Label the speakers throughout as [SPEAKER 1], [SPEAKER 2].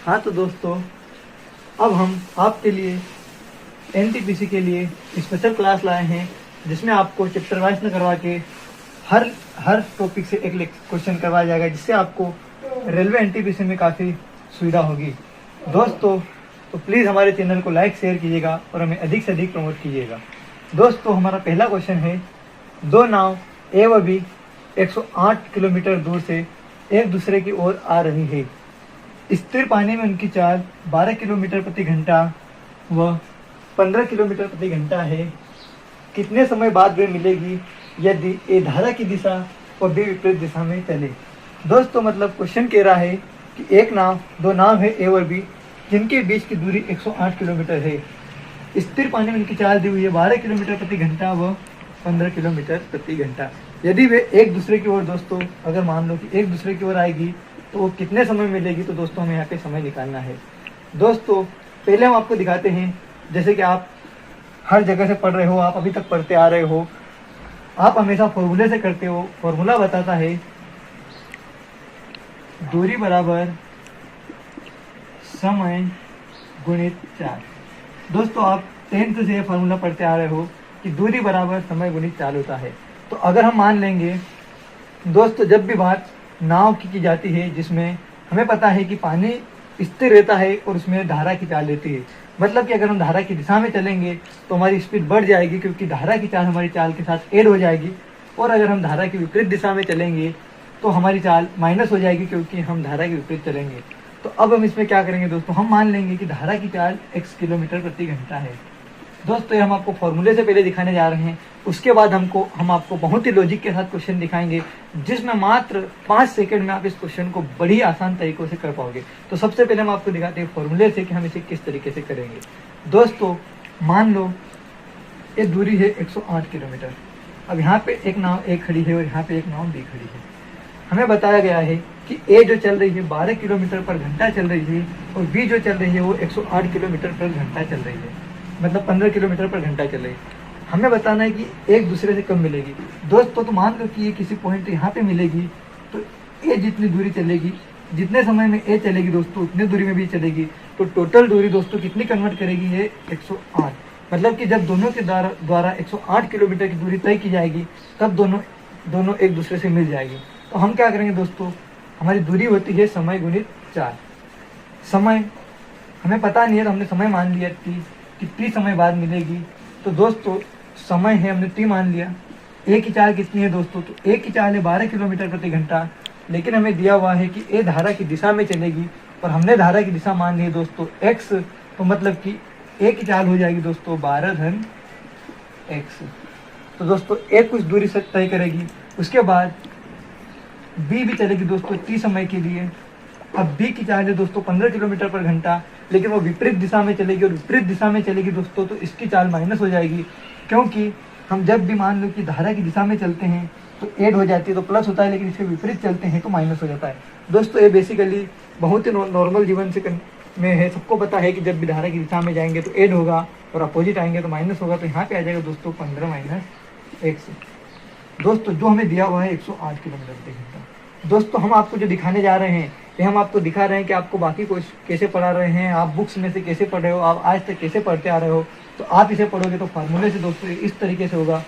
[SPEAKER 1] हाँ तो दोस्तों, अब हम आपके लिए एनटीपीसी के लिए स्पेशल क्लास लाए हैं, जिसमें आपको चैप्टर वाइज में करवा के हर हर टॉपिक से एक क्वेश्चन करवाया जाएगा, जिससे आपको रेलवे एनटीपीसी में काफ़ी सुविधा होगी। दोस्तों तो प्लीज़ हमारे चैनल को लाइक शेयर कीजिएगा और हमें अधिक से अधिक प्रमोट कीजिएगा। दोस्तों हमारा पहला क्वेश्चन है, दो नाव ए व बी 108 किलोमीटर दूर से एक दूसरे की ओर आ रही है। स्थिर पानी में उनकी चाल 12 किलोमीटर प्रति घंटा व 15 किलोमीटर प्रति घंटा है। कितने समय बाद वे मिलेगी यदि ए धारा की दिशा और बी विपरीत दिशा में चले। दोस्तों मतलब क्वेश्चन कह रहा है कि दो नाव है ए और बी, जिनके बीच की दूरी 108 किलोमीटर है। स्थिर पानी में उनकी चाल दी हुई है 12 किलोमीटर प्रति घंटा व 15 किलोमीटर प्रति घंटा। यदि वे एक दूसरे की ओर, दोस्तों अगर मान लो कि एक दूसरे की ओर आएगी तो वो कितने समय मिलेगी, तो दोस्तों हमें यहाँ पे समय निकालना है। दोस्तों पहले हम आपको दिखाते हैं, जैसे कि आप हर जगह से पढ़ रहे हो, आप अभी तक पढ़ते आ रहे हो, आप हमेशा फॉर्मूले से करते हो। फॉर्मूला बताता है दूरी बराबर समय गुणित चाल। दोस्तों आप 10th से ये फार्मूला पढ़ते आ रहे हो कि दूरी बराबर समय गुणित चाल होता है। तो अगर हम मान लेंगे दोस्तों, जब भी बात नाव की जाती है, जिसमें हमें पता है कि पानी स्थिर रहता है और उसमें धारा की चाल रहती है, मतलब कि अगर हम धारा की दिशा में चलेंगे तो हमारी स्पीड बढ़ जाएगी, क्योंकि धारा की चाल हमारी चाल के साथ ऐड हो जाएगी। और अगर हम धारा की विपरीत दिशा में चलेंगे तो हमारी चाल माइनस हो जाएगी, क्योंकि हम धारा के विपरीत चलेंगे। तो अब हम इसमें क्या करेंगे दोस्तों, हम मान लेंगे कि धारा की चाल x किलोमीटर प्रति घंटा है। दोस्तों ये हम आपको फॉर्मूले से पहले दिखाने जा रहे हैं, उसके बाद हम आपको बहुत ही लॉजिक के साथ क्वेश्चन दिखाएंगे, जिसमें मात्र 5 सेकंड में आप इस क्वेश्चन को बड़ी आसान तरीकों से कर पाओगे। तो सबसे पहले हम आपको दिखाते हैं फॉर्मूले से कि हम इसे किस तरीके से करेंगे। दोस्तों मान लो ये दूरी है 108 किलोमीटर। अब यहाँ पे एक नाव ए खड़ी है और यहाँ पे एक नाव बी खड़ी है। हमें बताया गया है कि ए जो चल रही है 12 किलोमीटर पर घंटा चल रही है और बी जो चल रही है वो 108 किलोमीटर पर घंटा चल रही है, मतलब 15 किलोमीटर पर घंटा चल रही है। हमें बताना है कि एक दूसरे से कब मिलेगी। दोस्तों तो मान लो कि ये किसी पॉइंट यहाँ पे मिलेगी, तो ए जितनी दूरी चलेगी, जितने समय में ए चलेगी दोस्तों उतनी दूरी में भी चलेगी। तो टोटल दूरी दोस्तों कितनी कन्वर्ट करेगी ये 108, मतलब कि जब दोनों के द्वारा 108 किलोमीटर की दूरी तय की जाएगी, तब दोनों एक दूसरे से मिल जाएगी। तो हम क्या करेंगे दोस्तों, हमारी दूरी होती है समय गुणित चाल। समय हमें पता नहीं है तो हमने समय मान लिया कि t समय बाद मिलेगी। तो दोस्तों समय है, हमने t मान लिया। ए की चाल कितनी है दोस्तों, तो ए की चाल है 12 किलोमीटर प्रति घंटा, लेकिन हमें दिया हुआ है कि ए धारा की दिशा में चलेगी और हमने धारा की दिशा मान ली है दोस्तों x। तो मतलब कि ए की चाल हो जाएगी दोस्तों 12 धन x। तो दोस्तों ए कुछ दूरी से तय करेगी, उसके बाद बी भी चलेगी दोस्तों t समय के लिए। अब बी की चाल है दोस्तों 15 किलोमीटर पर घंटा, लेकिन वो विपरीत दिशा में चलेगी, और विपरीत दिशा में चलेगी दोस्तों तो इसकी चाल माइनस हो जाएगी, क्योंकि हम जब भी मान लो कि धारा की दिशा में चलते हैं तो ऐड हो जाती है तो प्लस होता है, लेकिन इसके विपरीत चलते हैं तो माइनस हो जाता है। दोस्तों ये बेसिकली बहुत ही नॉर्मल जीवन से में है, सबको पता है कि जब भी धारा की दिशा में जाएंगे तो ऐड होगा और अपोजिट आएंगे तो माइनस होगा। तो यहाँ पे आ जाएगा दोस्तों 15 माइनस x। दोस्तों जो हमें दिया हुआ है 108 किलोमीटर प्रति घंटा। दोस्तों हम आपको जो दिखाने जा रहे हैं, ये हम आपको दिखा रहे हैं कि आपको बाकी कोर्स कैसे पढ़ा रहे हैं, आप बुक्स में से कैसे पढ़ रहे हो, आप आज तक कैसे पढ़ते आ रहे हो। तो आप इसे पढ़ोगे तो फार्मूले से दोस्तों इस तरीके से होगा।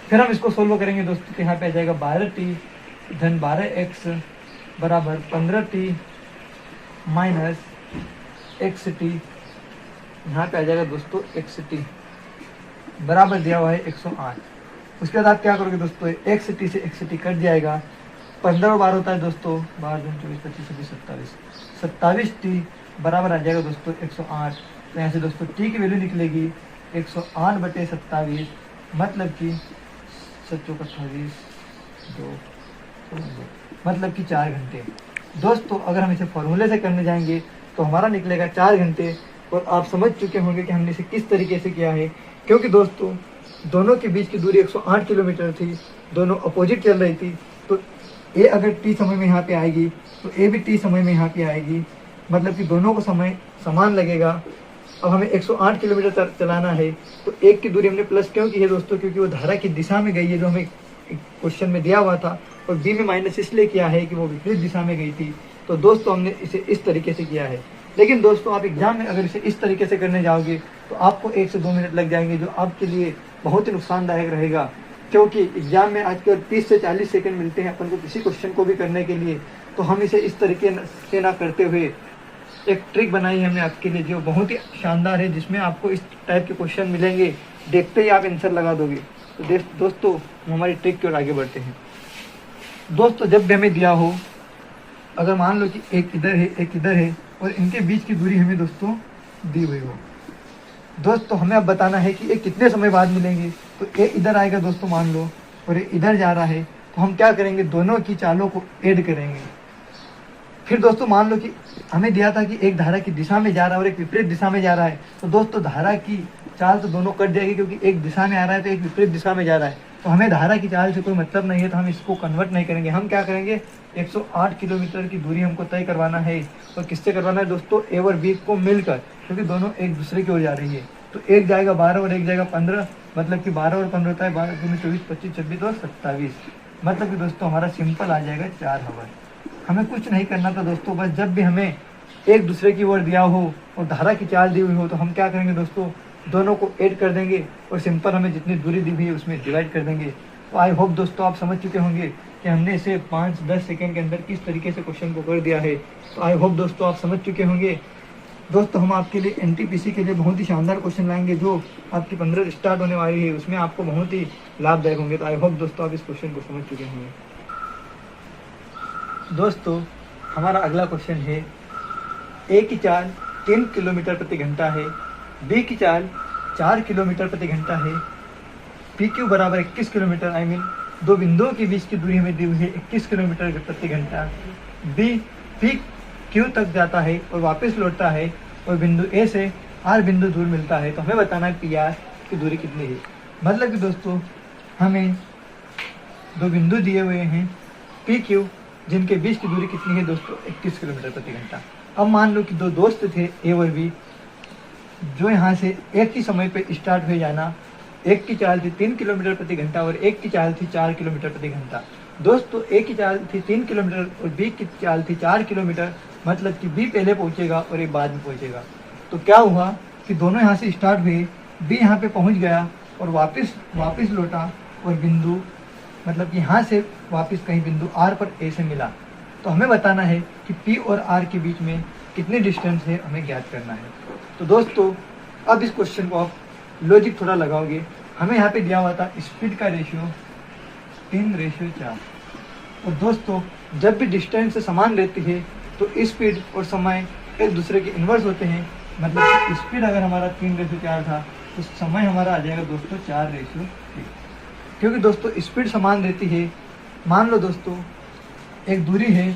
[SPEAKER 1] फिर हम इसको सोल्व करेंगे दोस्तों, तो यहाँ पे आ जाएगा 12t धन 12x बराबर 15t माइनस xt। यहाँ पे आ जाएगा दोस्तों xt बराबर दिया हुआ है 108। उसके बाद आप क्या करोगे दोस्तों, xt से xt कट जाएगा, 15 बार होता है दोस्तों, 12 दूनी 24 25 26 27 27t बराबर आ जाएगा दोस्तों 108। तो यहाँ से दोस्तों t की वैल्यू निकलेगी 108/27, मतलब कि 7/28 मतलब कि 4 घंटे। दोस्तों अगर हम इसे फॉर्मूले से करने जाएंगे तो हमारा निकलेगा 4 घंटे। और आप समझ चुके होंगे कि हमने इसे किस तरीके से किया है, क्योंकि दोस्तों दोनों के बीच की दूरी 108 किलोमीटर थी, दोनों अपोजिट चल रही थी। तो ए अगर t समय में यहाँ पे आएगी तो ए भी t समय में यहाँ पे आएगी, मतलब कि दोनों को समय समान लगेगा। अब हमें 108 किलोमीटर चलाना है, तो एक की दूरी हमने प्लस क्यों की है दोस्तों, क्योंकि वो धारा की दिशा में गई है जो हमें क्वेश्चन में दिया हुआ था, और बी में माइनस इसलिए किया है कि वो विपरीत दिशा में गई थी। तो दोस्तों हमने इसे इस तरीके से किया है। लेकिन दोस्तों आप एग्जाम में अगर इसे इस तरीके से करने जाओगे तो आपको 1 से 2 मिनट लग जाएंगे, जो आपके लिए बहुत ही नुकसानदायक रहेगा। क्योंकि एग्जाम में आजकल 30 से 40 सेकंड मिलते हैं अपन को किसी क्वेश्चन को भी करने के लिए, तो हम इसे इस तरीके से ना करते हुए एक ट्रिक बनाई है हमने आपके लिए जो बहुत ही शानदार है, जिसमें आपको इस टाइप के क्वेश्चन मिलेंगे, देखते ही आप आंसर लगा दोगे। तो दोस्तों हमारी ट्रिक की ओर आगे बढ़ते हैं। दोस्तों जब भी हमें दिया हो, अगर मान लो कि एक इधर है एक इधर है और इनके बीच की दूरी हमें दोस्तों दी हुई हो, दोस्तों हमें अब बताना है कि ये कितने समय बाद मिलेंगे। तो ये इधर आएगा दोस्तों मान लो, और ये इधर जा रहा है, तो हम क्या करेंगे, दोनों की चालों को ऐड करेंगे। फिर दोस्तों मान लो कि हमें दिया था कि एक धारा की दिशा में जा रहा है और एक विपरीत दिशा में जा रहा है, तो दोस्तों धारा की चाल तो दोनों कट जाएगी, क्योंकि एक दिशा में आ रहा है तो एक विपरीत दिशा में जा रहा है, तो हमें धारा की चाल से कोई मतलब नहीं है, तो हम इसको कन्वर्ट नहीं करेंगे। हम क्या करेंगे, 108 किलोमीटर की दूरी हमको तय करवाना है। और किससे करवाना है दोस्तों, ए और बी को मिलकर, क्योंकि दोनों एक दूसरे की ओर जा रही है। तो एक जाएगा 12 और एक जाएगा 15, मतलब कि 12 और 15 होता है 12 दूनी 24, 25, 26 और 27, मतलब कि दोस्तों हमारा सिंपल आ जाएगा 4 आवर। हमें कुछ नहीं करना था दोस्तों, बस जब भी हमें एक दूसरे की ओर दिया हो और धारा की चाल दी हुई हो, तो हम क्या करेंगे दोस्तों, दोनों को ऐड कर देंगे और सिंपल हमें जितनी दूरी दी हुई है उसमें डिवाइड कर देंगे। तो आई होप दोस्तों आप समझ चुके होंगे कि हमने इसे 5-10 सेकेंड के अंदर किस तरीके से क्वेश्चन को कर दिया है। तो आई होप दोस्तों आप समझ चुके होंगे। दोस्तों हम आपके लिए एनटीपीसी के लिए बहुत ही शानदार क्वेश्चन लाएंगे, जो आपकी 15 स्टार्ट होने वाली है, उसमें आपको बहुत ही लाभदायक होंगे। तो आई होप दोस्तों आप इस क्वेश्चन को समझ चुके होंगे। दोस्तों हमारा अगला क्वेश्चन है, ए की चाल 3 किलोमीटर प्रति घंटा है, बी की चाल 4 किलोमीटर प्रति घंटा है, पी क्यू बराबर 21 किलोमीटर, आई मीन दो बिंदुओं के बीच की दूरी हमें दी हुई है 21 किलोमीटर प्रति घंटा। बी पी क्यू तक जाता है और वापस लौटता है और बिंदु ए से आर बिंदु दूर मिलता है, तो हमें बताना है पी आर की दूरी कितनी है। मतलब कि दोस्तों हमें दो बिंदु दिए हुए हैं पी क्यू, जिनके बीच की दूरी कितनी है दोस्तों, 21 किलोमीटर प्रति घंटा। अब मान लो कि दो दोस्त थे ए और बी, जो यहाँ से एक ही समय पे स्टार्ट हुए जाना, एक की चाल थी 3 किलोमीटर प्रति घंटा और एक की चाल थी 4 किलोमीटर प्रति घंटा। दोस्तों ए की चाल थी 3 किलोमीटर और बी की चाल थी 4 किलोमीटर, मतलब कि बी पहले पहुंचेगा और ए बाद में पहुंचेगा। तो क्या हुआ कि दोनों यहाँ से स्टार्ट हुए, बी यहाँ पे पहुंच गया और वापस लौटा और बिंदु, मतलब कि यहाँ से वापस कहीं बिंदु आर पर ए से मिला। तो हमें बताना है कि पी और आर के बीच में कितनी डिस्टेंस है, हमें ज्ञात करना है। तो दोस्तों अब इस क्वेश्चन को आप लॉजिक थोड़ा लगाओगे। हमें यहाँ पे दिया हुआ था स्पीड का रेशियो 3:4, और दोस्तों जब भी डिस्टेंस समान रहती है तो स्पीड और समय एक दूसरे के इन्वर्स होते हैं। मतलब स्पीड अगर हमारा 3:4 था तो समय हमारा आ जाएगा दोस्तों 4:3, क्योंकि दोस्तों स्पीड समान रहती है। मान लो दोस्तों एक दूरी है,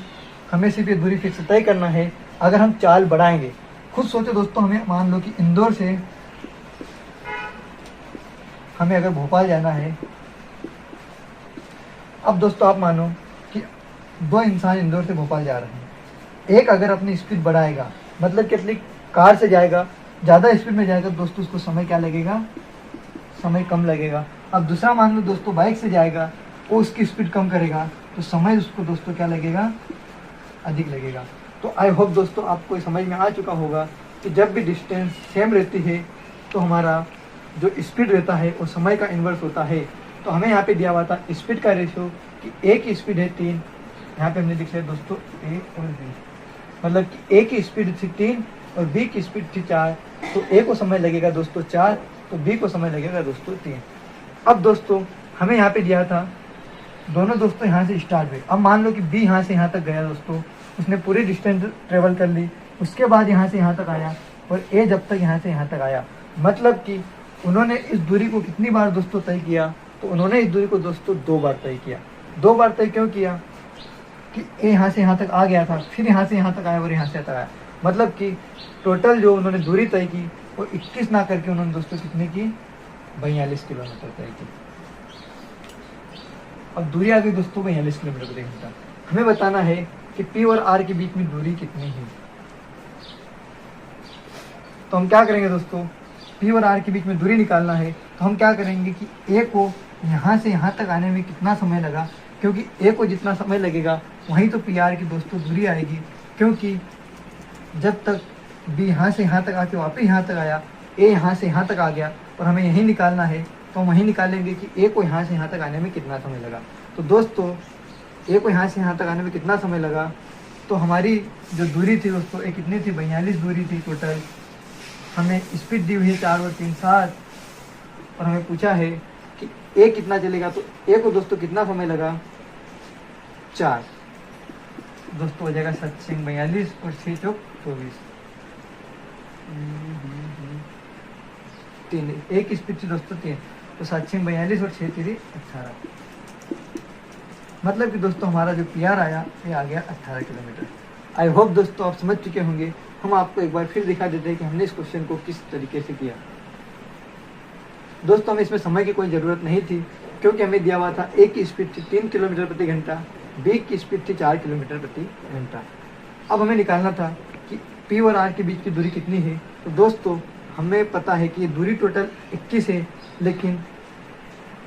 [SPEAKER 1] हमें सिर्फ ये दूरी फिक्स तय करना है। अगर हम चाल बढ़ाएंगे, खुद सोचो दोस्तों, हमें मान लो कि इंदौर से हमें अगर भोपाल जाना है। अब दोस्तों आप मानो कि दो इंसान इंदौर से भोपाल जा रहे हैं। एक अगर अपनी स्पीड बढ़ाएगा, मतलब कि अपनी कार से जाएगा, ज़्यादा स्पीड में जाएगा दोस्तों, उसको समय क्या लगेगा, समय कम लगेगा। अब दूसरा मान लो दोस्तों बाइक से जाएगा, वो उसकी स्पीड कम करेगा, तो समय उसको दोस्तों क्या लगेगा, अधिक लगेगा। तो आई होप दोस्तों आपको समझ में आ चुका होगा कि जब भी डिस्टेंस सेम रहती है तो हमारा जो स्पीड रहता है वो समय का इन्वर्स होता है। तो हमें यहाँ पे दिया हुआ था स्पीड का रेशियो कि ए की स्पीड है 3, यहाँ पे हमने लिखा है दोस्तों ए और बी, मतलब कि ए की स्पीड थी 3 और बी की स्पीड थी 4, तो ए को समय लगेगा दोस्तों 4, तो बी को समय लगेगा दोस्तों 3। अब दोस्तों हमें यहाँ पे दिया था दोनों दोस्तों यहाँ से स्टार्ट हुए। अब मान लो कि बी यहाँ से यहाँ तक गया दोस्तों, उसने पूरी डिस्टेंस ट्रेवल कर ली, उसके बाद यहाँ से यहाँ तक आया और ए जब तक यहाँ से यहाँ तक आया, मतलब कि उन्होंने इस दूरी को कितनी बार दोस्तों तय किया, तो उन्होंने इस दूरी को दोस्तों 2 बार तय किया। 2 बार तय क्यों किया कि ए यहाँ से यहाँ तक आ गया था, फिर यहाँ से यहाँ तक आया और यहाँ से तक आया, मतलब कि टोटल जो उन्होंने दूरी तय की वो 21 ना करके उन्होंने दोस्तों कितने की, 42 किलोमीटर तय की। अब दूरी आ गई दोस्तों 42 किलोमीटर प्रति घंटा। हमें बताना है कि पी और आर के बीच में दूरी कितनी है। तो हम क्या करेंगे दोस्तों, पी और आर के बीच में दूरी निकालना है। तो हम क्या करेंगे कि ए को यहाँ से यहाँ तक आने में कितना समय लगा, क्योंकि ए को जितना समय लगेगा वहीं तो पी आर की दोस्तों दूरी आएगी, क्योंकि जब तक बी यहाँ से यहाँ तक आके वापस यहाँ तक आया, ए यहाँ से यहाँ तक आ गया और हमें यही निकालना है, तो हम वही निकालेंगे कि ए को यहाँ से यहाँ तक आने में कितना समय लगा। तो दोस्तों ए को यहाँ से यहाँ तक आने में कितना समय लगा, तो हमारी जो दूरी थी दोस्तों ए कितनी थी, 42 दूरी थी टोटल। हमें स्पीड दी हुई है 4 और 3 7 और हमें पूछा है कि ए कितना चलेगा, तो ए को दोस्तों कितना समय लगा 4। दोस्तों हो जाएगा 7 6 42 और 6 चौक 24। 3 एक स्पीड थी दोस्तों 3, तो 7 6 42 और 6 3 18। मतलब कि दोस्तों हमारा जो PR आया ये आ गया 18 किलोमीटर। आई होप दोस्तों आप समझ चुके होंगे। हम आपको एक बार फिर दिखा देते हैं कि हमने इस क्वेश्चन को किस तरीके से किया। दोस्तों हमें इसमें समय की कोई ज़रूरत नहीं थी, क्योंकि हमें दिया हुआ था ए की स्पीड थी 3 किलोमीटर प्रति घंटा, बी की स्पीड थी 4 किलोमीटर प्रति घंटा। अब हमें निकालना था कि P और R के बीच की दूरी कितनी है। तो दोस्तों हमें पता है कि ये दूरी टोटल 21 है, लेकिन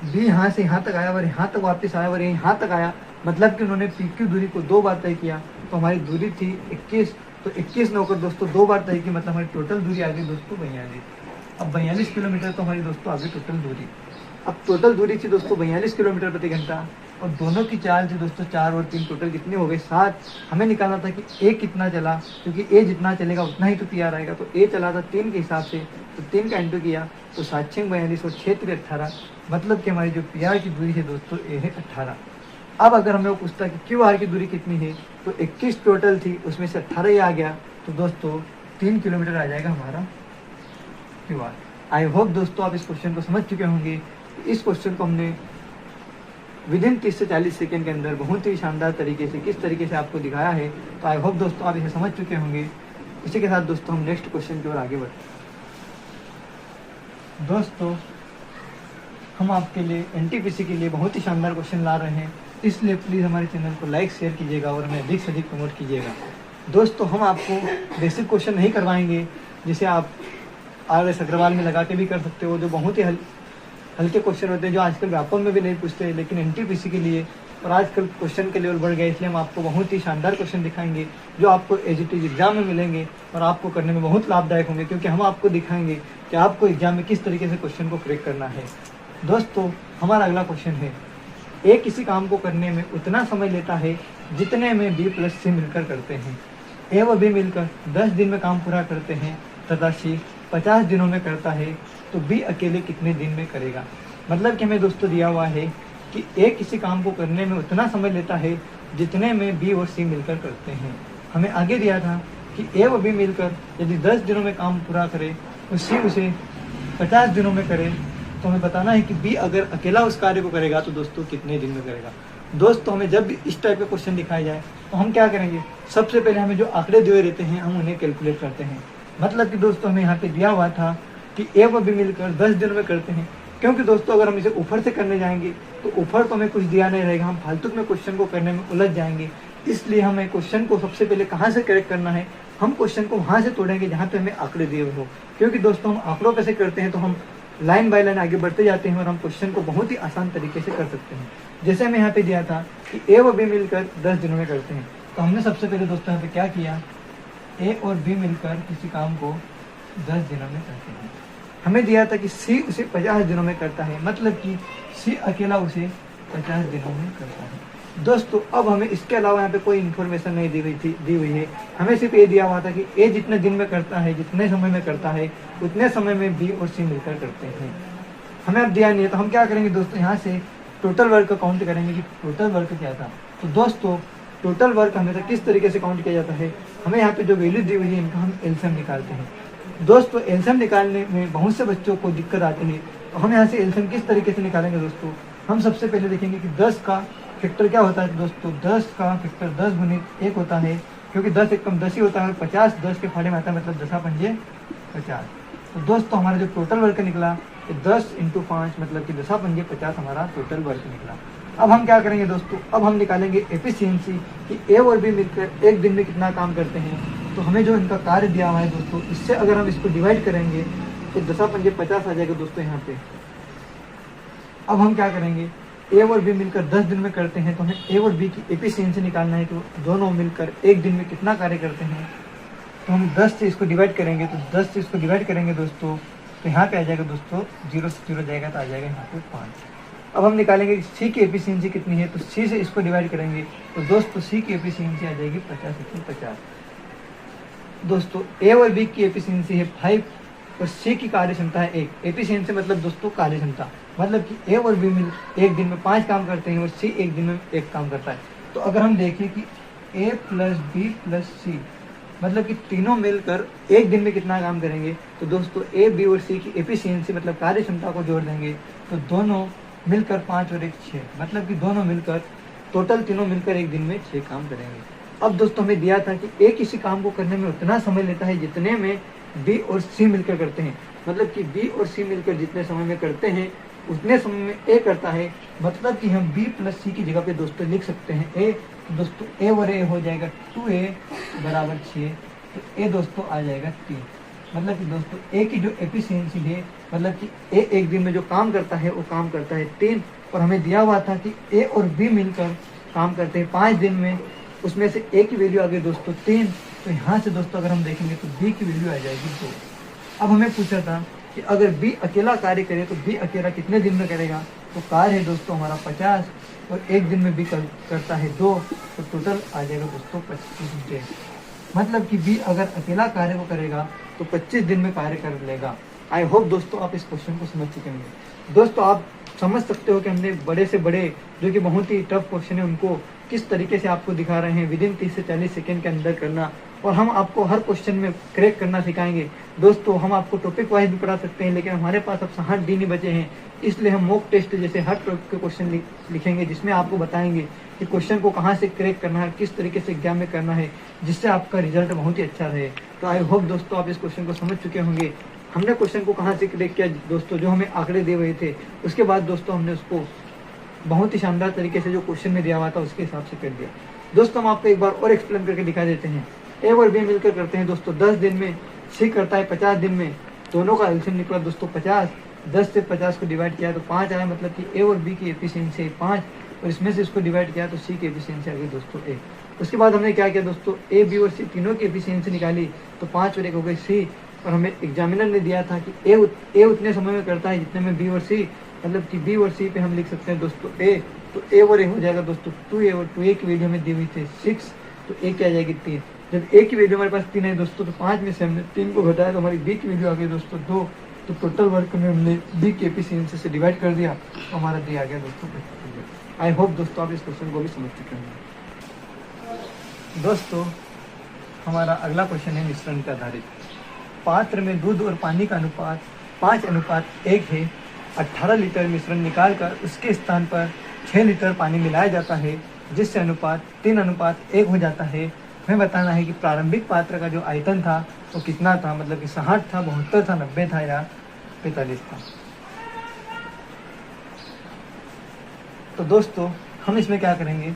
[SPEAKER 1] बी यहाँ से यहाँ तक आया और यहाँ तक वापस आया और यहाँ तक आया, मतलब कि उन्होंने पी की दूरी को 2 बार तय किया। तो हमारी दूरी थी 21, तो 21 ने होकर दोस्तों 2 बार तय की, मतलब हमारी टोटल दूरी आ गई दोस्तों 42। अब 42 किलोमीटर तो हमारी दोस्तों आ गई टोटल दूरी। अब टोटल दूरी थी दोस्तों 42 किलोमीटर प्रति घंटा और दोनों की चाल थी दोस्तों 4 और 3 टोटल कितने हो गए 7। हमें निकालना था कि ए कितना चला, क्योंकि ए जितना चलेगा उतना ही तो PR आएगा। तो ए चला था 3 के हिसाब से, तो 3 का इंटू किया तो 7 6 42 और 6 3 18, मतलब कि हमारी जो PR की दूरी है दोस्तों ए है 18। अब अगर हमें वो पूछता कि QR की दूरी कितनी है, तो 21 टोटल थी, उसमें से 18 ही आ गया, तो दोस्तों 3 किलोमीटर आ जाएगा हमारा QR। आई होप दोस्तों आप इस क्वेश्चन को समझ चुके होंगे। इस क्वेश्चन को हमने विदिन 30 से 40 सेकेंड के अंदर बहुत ही शानदार तरीके से किस तरीके से आपको दिखाया है। तो आई होप दोस्तों आप इसे समझ चुके होंगे। इसी के साथ दोस्तों हम नेक्स्ट क्वेश्चन की ओर आगे बढ़ते हैं। दोस्तों हम आपके लिए NTPC के लिए बहुत ही शानदार क्वेश्चन ला रहे हैं, इसलिए प्लीज़ हमारे चैनल को लाइक शेयर कीजिएगा और हमें अधिक से अधिक प्रमोट कीजिएगा। दोस्तों हम आपको बेसिक क्वेश्चन नहीं करवाएंगे, जिसे आप RS अग्रवाल में लगा के भी कर सकते हो, जो बहुत ही हल्के क्वेश्चन होते हैं, जो आजकल व्यापम में भी नहीं पूछते, लेकिन NTPC के लिए और आजकल क्वेश्चन के लेवल बढ़ गए, इसलिए हम आपको बहुत ही शानदार क्वेश्चन दिखाएंगे जो आपको एजीटी एग्जाम में मिलेंगे और आपको करने में बहुत लाभदायक होंगे, क्योंकि हम आपको दिखाएंगे कि आपको एग्जाम में किस तरीके से क्वेश्चन को क्रैक करना है। दोस्तों हमारा अगला क्वेश्चन है, ए किसी काम को करने में उतना समय लेता है जितने में B प्लस C मिलकर करते हैं। ए व B मिलकर 10 दिन में काम पूरा करते हैं तथा C 50 दिनों में करता है, तो B अकेले कितने दिन में करेगा। मतलब कि हमें दोस्तों दिया हुआ है कि ए किसी काम को करने में उतना समय लेता है जितने में B और C मिलकर करते हैं। हमें आगे दिया था कि ए व B मिलकर यदि 10 दिनों में काम पूरा करे तो C उसे 50 दिनों में करे, तो हमें बताना है कि B अगर अकेला उस कार्य को करेगा तो दोस्तों कितने दिन में करेगा। दोस्तों हमें जब भी इस टाइप का क्वेश्चन दिखाया जाए तो हम क्या करेंगे, सबसे पहले हमें जो आंकड़े दिए रहते हैं हम उन्हें कैलकुलेट करते हैं। मतलब कि दोस्तों हमें यहाँ पे दिया हुआ था कि ए व B मिलकर 10 दिनों में करते हैं, क्योंकि दोस्तों अगर हम इसे ऊपर से करने जाएंगे तो ऊपर तो हमें कुछ दिया नहीं रहेगा, हम फालतू में क्वेश्चन को करने में उलझ जाएंगे। इसलिए हमें क्वेश्चन को सबसे पहले कहाँ से करेक्ट करना है, हम क्वेश्चन को वहाँ से तोड़ेंगे जहाँ पे हमें आंकड़े दिए हुए हो, क्योंकि दोस्तों हम आंकड़ों कैसे करते हैं तो हम लाइन बाय लाइन आगे बढ़ते जाते हैं और हम क्वेश्चन को बहुत ही आसान तरीके से कर सकते हैं। जैसे हमें यहाँ पे दिया था कि ए व B मिलकर 10 दिनों में करते हैं, तो हमने सबसे पहले दोस्तों यहाँ पे क्या किया, ए और B मिलकर किसी काम को 10 दिनों में करते हैं। हमें दिया था कि C उसे 50 दिनों में करता है, मतलब कि C अकेला उसे 50 दिनों में करता है। दोस्तों अब हमें इसके अलावा यहाँ पे कोई इन्फॉर्मेशन नहीं दी हुई है। हमें सिर्फ ये दिया हुआ था कि ए जितने दिन में करता है, जितने समय में करता है, उतने समय में B और C मिलकर करते हैं। हमें अब दिया नहीं है, तो हम क्या करेंगे दोस्तों, यहाँ से टोटल वर्क का काउंट करेंगे कि टोटल वर्क क्या था। तो दोस्तों टोटल वर्क हमेशा किस तरीके से काउंट किया जाता है, हमें यहाँ पे जो वैल्यू दी हुई है इनका हम एलसीएम निकालते हैं। दोस्तों एलसीएम निकालने में बहुत से बच्चों को दिक्कत आती है, तो हम यहाँ से एलसीएम किस तरीके से निकालेंगे दोस्तों, हम सबसे पहले देखेंगे कि 10 का फैक्टर क्या होता है। दोस्तों 10 का फैक्टर 10 गुणित 1 होता है, क्योंकि 10 एक कम 10 ही होता है, 50 10 के फाड़े में आता है, मतलब 10 पंजे 50। तो दोस्तों हमारा जो टोटल वर्क निकला 10 × 5 मतलब कि 10 पंजे 50 हमारा टोटल वर्क निकला। अब हम क्या करेंगे दोस्तों, अब हम निकालेंगे एफिशिएंसी कि ए और बी मिलकर एक दिन में कितना काम करते हैं। तो हमें जो इनका कार्य दिया हुआ है दोस्तों, इससे अगर हम इसको डिवाइड करेंगे तो 10 पंजे 50 आ जाएगा दोस्तों यहाँ पे। अब हम क्या करेंगे, ए और बी मिलकर 10 दिन में करते हैं, तो हमें ए और बी की एफिशिएंसी निकालना है कि दोनों मिलकर एक दिन में कितना कार्य करते हैं। तो तो हम 10 से इसको डिवाइड करेंगे, तो 10 से इसको डिवाइड करेंगे दोस्तों, तो यहाँ पे आ जाएगा दोस्तों 0 से 0 जाएगा तो आ जाएगा यहाँ पे 5। अब हम निकालेंगे सी की एफिशिएंसी कितनी है, तो सी से इसको डिवाइड करेंगे, तो दोस्तों सी की एफिशिएंसी आ जाएगी 50/50। दोस्तों ए और बी की एफिशिएंसी है 5 और सी की कार्य क्षमता है 1। एफिशिएंसी मतलब दोस्तों कार्य क्षमता, मतलब कि ए और बी मिल एक दिन में 5 काम करते हैं और सी एक दिन में 1 काम करता है। तो अगर हम देखें कि ए प्लस बी प्लस सी मतलब कि तीनों मिलकर एक दिन में कितना काम करेंगे, तो दोस्तों ए बी और सी की एफिशिएंसी मतलब कार्य क्षमता को जोड़ देंगे, तो दोनों मिलकर 5 और 1 6, मतलब कि दोनों मिलकर टोटल तीनों मिलकर एक दिन में 6 काम करेंगे। अब दोस्तों हमें दिया था कि ए किसी काम को करने में उतना समय लेता है जितने में बी और सी मिलकर करते हैं, मतलब कि बी और सी मिलकर जितने समय में करते हैं उतने समय में ए करता है। मतलब कि हम बी प्लस सी की जगह पे दोस्तों लिख सकते हैं ए, तो दोस्तों ए और ए हो जाएगा 2a बराबर 6, तो ए दोस्तों आ जाएगा 3। मतलब कि दोस्तों ए की जो एफिशिएंसी है, मतलब कि ए एक दिन में जो काम करता है वो काम करता है 3, और हमें दिया हुआ था कि ए और बी मिलकर काम करते हैं 5 दिन में, उसमें से ए की वैल्यू आ गई दोस्तों 3, तो यहाँ से दोस्तों अगर हम देखेंगे तो बी की वैल्यू आ जाएगी 2। अब हमें पूछा था कि अगर बी अकेला कार्य करे तो बी अकेला कितने दिन में करेगा, तो कार्य है दोस्तों हमारा 50 और एक दिन में बी करता है 2, तो टोटल आ जाएगा दोस्तों 25 दिन। मतलब कि बी अगर अकेला कार्य को करेगा तो 25 दिन में कार्य कर लेगा। आई होप दोस्तों आप इस क्वेश्चन को समझ चुके होंगे। दोस्तों आप समझ सकते हो कि हमने बड़े से बड़े जो कि बहुत ही टफ क्वेश्चन है उनको किस तरीके से आपको दिखा रहे हैं विदिन 30 से 40 सेकेंड के अंदर करना, और हम आपको हर क्वेश्चन में क्रैक करना सिखाएंगे। दोस्तों हम आपको टॉपिक वाइज भी पढ़ा सकते हैं, लेकिन हमारे पास अब 60 दिन ही बचे हैं, इसलिए हम मॉक टेस्ट जैसे हर टॉपिक के क्वेश्चन लिखेंगे जिसमें आपको बताएंगे कि क्वेश्चन को कहाँ से क्रैक करना है, किस तरीके से एग्जाम में करना है, जिससे आपका रिजल्ट बहुत ही अच्छा रहे। तो आई होप दोस्तों आप इस क्वेश्चन को समझ चुके होंगे। हमने क्वेश्चन को कहाँ से क्रैक किया दोस्तों, जो हमें आंकड़े दिए हुए थे उसके बाद दोस्तों हमने उसको बहुत ही शानदार तरीके से जो क्वेश्चन में दिया हुआ था उसके हिसाब से कर दिया। दोस्तों हम आपको एक बार और एक्सप्लेन करके दिखा देते हैं। ए और बी मिलकर करते हैं दोस्तों 10 दिन में, सी करता है 50 दिन में, दोनों का एलसीएम निकला दोस्तों 50, 10 से 50 को डिवाइड किया तो 5 आया, मतलब कि ए और बी की एफिशिएंसी 5, और इसमें से इसको डिवाइड किया तो सी की एफिशिएंसी आ गई दोस्तों 1। उसके बाद हमने क्या किया दोस्तों, ए बी और सी तीनों की एफिशिएंसी निकाली, तो 5 और 1 हो गई सी, और हमें एग्जामिनर ने दिया था कि ए उतने समय में करता है जितने में बी और सी, मतलब कि बी और सी पे हम लिख सकते हैं दोस्तों ए, तो ए और ए हो जाएगा दोस्तों 2a, और 2a की वैल्यू हमें दी हुई थी 6, तो ए क्या आ जाएगी 3। जब ए की वैल्यू हमारे पास 3 है दोस्तों, तो 5 में से हमने 3 को घटाया तो हमारी बी की वैल्यू आ गई दोस्तों 2, तो टोटल वर्क में हमने बी की एफिशिएंसी से डिवाइड कर दिया, तो हमारा डी आ गया दोस्तों 25। आई होप दोस्तों आप इस क्वेश्चन को भी समझ चुके होंगे। दोस्तों हमारा अगला क्वेश्चन है मिश्रण पर आधारित। पात्र में दूध और पानी का अनुपात 5:1 है। 18 लीटर मिश्रण निकालकर उसके स्थान पर 6 लीटर पानी मिलाया जाता है, जिससे अनुपात 3:1 हो जाता है। हमें बताना है कि प्रारंभिक पात्र का जो आयतन था वो कितना था, मतलब कि 60 था, 72 था, 90 था या 45 था। तो दोस्तों हम इसमें क्या करेंगे,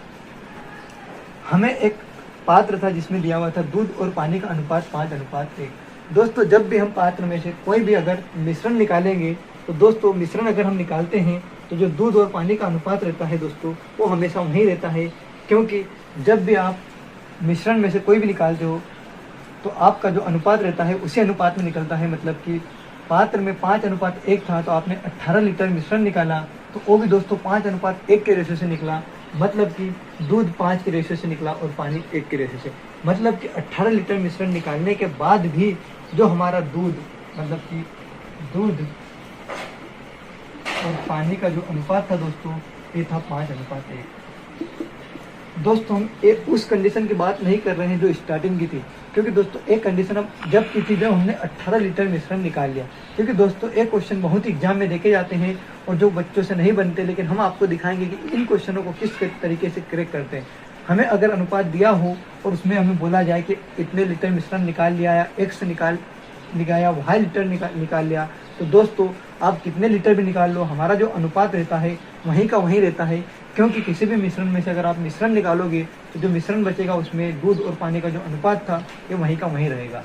[SPEAKER 1] हमें एक पात्र था जिसमें दिया हुआ था दूध और पानी का अनुपात 5:1। दोस्तों जब भी हम पात्र में से कोई भी अगर मिश्रण निकालेंगे, तो दोस्तों मिश्रण अगर हम निकालते हैं तो जो दूध और पानी का अनुपात रहता है दोस्तों वो हमेशा वहीं रहता है, क्योंकि जब भी आप मिश्रण में से कोई भी निकालते हो तो आपका जो अनुपात रहता है उसी अनुपात में निकलता है। मतलब कि पात्र में 5:1 था तो आपने 18 लीटर मिश्रण निकाला तो वो भी दोस्तों 5:1 के रेशो से निकला, मतलब कि दूध 5 के रेशो से निकला और पानी 1 के रेशो से। मतलब कि 18 लीटर मिश्रण निकालने के बाद भी जो हमारा दूध, मतलब कि दूध और पानी का जो अनुपात था दोस्तों ये था 5:1। दोस्तों हम एक उस कंडीशन की बात नहीं कर रहे हैं जो स्टार्टिंग की थी, क्योंकि दोस्तों एक कंडीशन हम जब की थी जब हमने 18 लीटर मिश्रण निकाल लिया। क्योंकि दोस्तों एक क्वेश्चन बहुत ही एग्जाम में देखे जाते हैं और जो बच्चों से नहीं बनते, लेकिन हम आपको दिखाएंगे कि इन क्वेश्चनों को किस तरीके से क्रैक करते हैं। हमें अगर अनुपात दिया हो और उसमें हमें बोला जाए कि इतने लीटर मिश्रण निकाल लिया या x निकाल या y लीटर निकाल लिया, तो दोस्तों आप कितने लीटर भी निकाल लो, हमारा जो अनुपात रहता है वहीं का वहीं रहता है। क्योंकि किसी भी मिश्रण में से अगर आप मिश्रण निकालोगे तो जो मिश्रण बचेगा उसमें दूध और पानी का जो अनुपात था ये वहीं का वहीं रहेगा।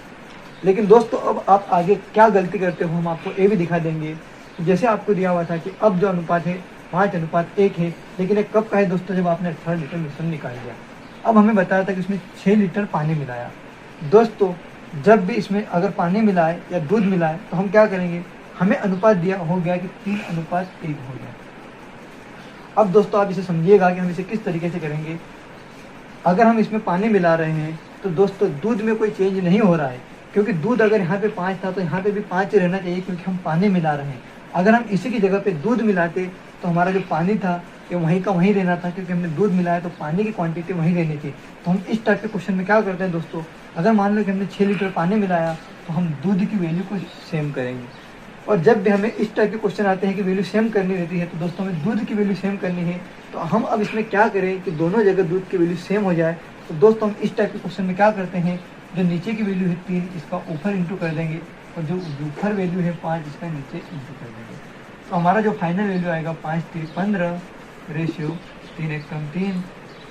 [SPEAKER 1] लेकिन दोस्तों अब आप आगे क्या गलती करते हो हम आपको ये भी दिखा देंगे। जैसे आपको दिया हुआ था कि अब जो अनुपात है 5:1 है, लेकिन ये कब का है दोस्तों, जब आपने 18 लीटर मिश्रण निकाल लिया। अब हमें बताया था कि उसमें 6 लीटर पानी मिलाया। दोस्तों जब भी इसमें अगर पानी मिलाए या दूध मिलाए तो हम क्या करेंगे, हमें अनुपात दिया हो गया कि 3:1 हो गया। अब दोस्तों आप इसे समझिएगा कि हम इसे किस तरीके से करेंगे। अगर हम इसमें पानी मिला रहे हैं तो दोस्तों दूध में कोई चेंज नहीं हो रहा है, क्योंकि दूध अगर यहाँ पे 5 था तो यहाँ पे भी 5 रहना चाहिए, क्योंकि हम पानी मिला रहे हैं। अगर हम इसी की जगह पे दूध मिलाते तो हमारा जो पानी था ये वहीं का वहीं रहना था, क्योंकि हमने दूध मिलाया तो पानी की क्वांटिटी वहीं रहनी थी। तो हम इस टाइप के क्वेश्चन में क्या करते हैं दोस्तों, अगर मान लो कि हमने 6 लीटर पानी मिलाया तो हम दूध की वैल्यू को सेम करेंगे। और जब भी हमें इस टाइप के क्वेश्चन आते हैं कि वैल्यू सेम करनी रहती है तो दोस्तों हमें दूध की वैल्यू सेम करनी है। तो हम अब इसमें क्या करें कि दोनों जगह दूध की वैल्यू सेम हो जाए। तो दोस्तों हम इस टाइप के क्वेश्चन में क्या करते हैं, जो नीचे की वैल्यू है 3 इसका ऊपर इंटू कर देंगे, और जो ऊपर वैल्यू है 5 इसका नीचे इंटू कर देंगे। तो हमारा जो फाइनल वैल्यू आएगा 5 3 15 रेशियो 3 1 3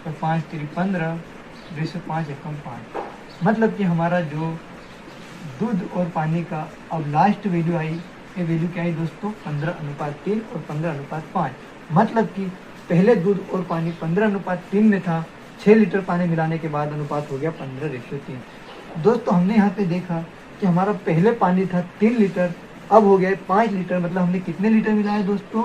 [SPEAKER 1] और 5 3 15 रेशियो 5 1 5। मतलब कि हमारा जो दूध और पानी का अब लास्ट वैल्यू आई, ये वैल्यू क्या आई दोस्तों 15:3 और 15:5। मतलब कि पहले दूध और पानी 15:3 में था, 6 लीटर पानी मिलाने के बाद अनुपात हो गया 15:3। दोस्तों हमने यहाँ पे देखा कि हमारा पहले पानी था 3 लीटर, अब हो गया 5 लीटर। मतलब हमने कितने लीटर मिलाया दोस्तों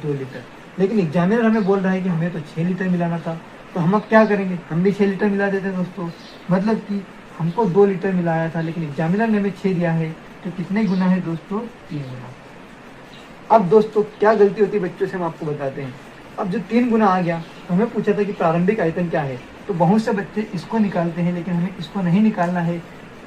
[SPEAKER 1] 2 लीटर। लेकिन एग्जामिनर हमें बोल रहा है कि हमें तो 6 लीटर मिलाना था। तो हम अब क्या करेंगे, हम भी 6 लीटर मिला देते दोस्तों। मतलब कि हमको 2 लीटर मिलाया था लेकिन एग्जामिनर ने हमें 6 दिया है, तो कितने गुना है दोस्तों 3 गुना। अब दोस्तों क्या गलती होती है बच्चों से हम आपको बताते हैं। अब जो 3 गुना आ गया तो हमें पूछा था कि प्रारंभिक आयतन क्या है, तो बहुत से बच्चे इसको निकालते हैं, लेकिन हमें इसको नहीं निकालना है,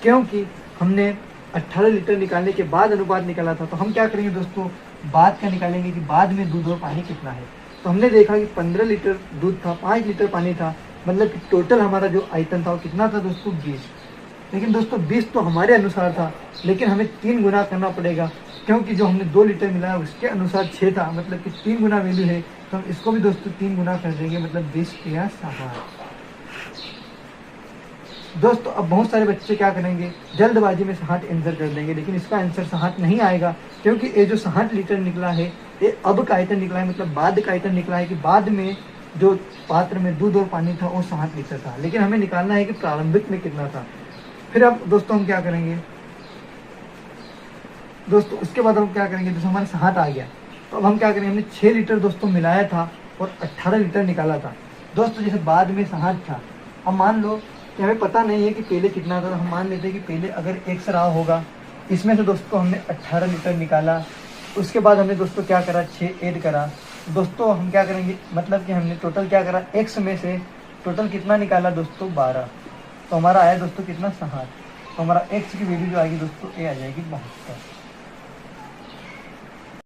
[SPEAKER 1] क्योंकि हमने 18 लीटर निकालने के बाद अनुपात निकाला था। तो हम क्या करेंगे दोस्तों, बाद का निकालेंगे कि बाद में दूध और पानी कितना है। तो हमने देखा कि 15 लीटर दूध था, 5 लीटर पानी था, मतलब कि टोटल हमारा जो आयतन था वो कितना था दोस्तों 20। लेकिन दोस्तों 20 तो हमारे अनुसार था, लेकिन हमें 3 गुना करना पड़ेगा, क्योंकि जो हमने 2 लीटर मिलाया उसके अनुसार 6 था, मतलब कि 3 गुना वैल्यू है। तो हम इसको भी दोस्तों 3 गुना कर देंगे, मतलब 20 या 60। दोस्तों अब बहुत सारे बच्चे क्या करेंगे, जल्दबाजी में 60 आंसर कर देंगे, लेकिन इसका आंसर 60 नहीं आएगा, क्योंकि ये जो 60 लीटर निकला है ये अब का आयतन निकला है, मतलब बाद का आयतन निकला है कि बाद में जो पात्र में दूध और पानी था वो 60 लीटर था। लेकिन हमें निकालना है कि प्रारंभिक में कितना था। फिर अब दोस्तों हम क्या करेंगे दोस्तों, उसके बाद हम क्या करेंगे, जैसे हमारे 60 आ गया तो अब हम क्या करेंगे, हमने 6 लीटर दोस्तों मिलाया था और 18 लीटर निकाला था दोस्तों। जैसे बाद में 60 था, अब मान लो कि हमें पता नहीं है कि पहले कितना था, तो हम मान लेते हैं कि पहले अगर 1 रहा होगा, इसमें से दोस्तों हमने 18 लीटर निकाला। उसके बाद हमने दोस्तों क्या करा, 6 ऐड करा। दोस्तों हम क्या करेंगे, मतलब कि हमने टोटल क्या करा, x में से टोटल कितना निकाला दोस्तों 12। तो हमारा आया दोस्तों कितना 60। तो हमारा x की वैल्यू जो आएगी दोस्तों ये आ जाएगी 72।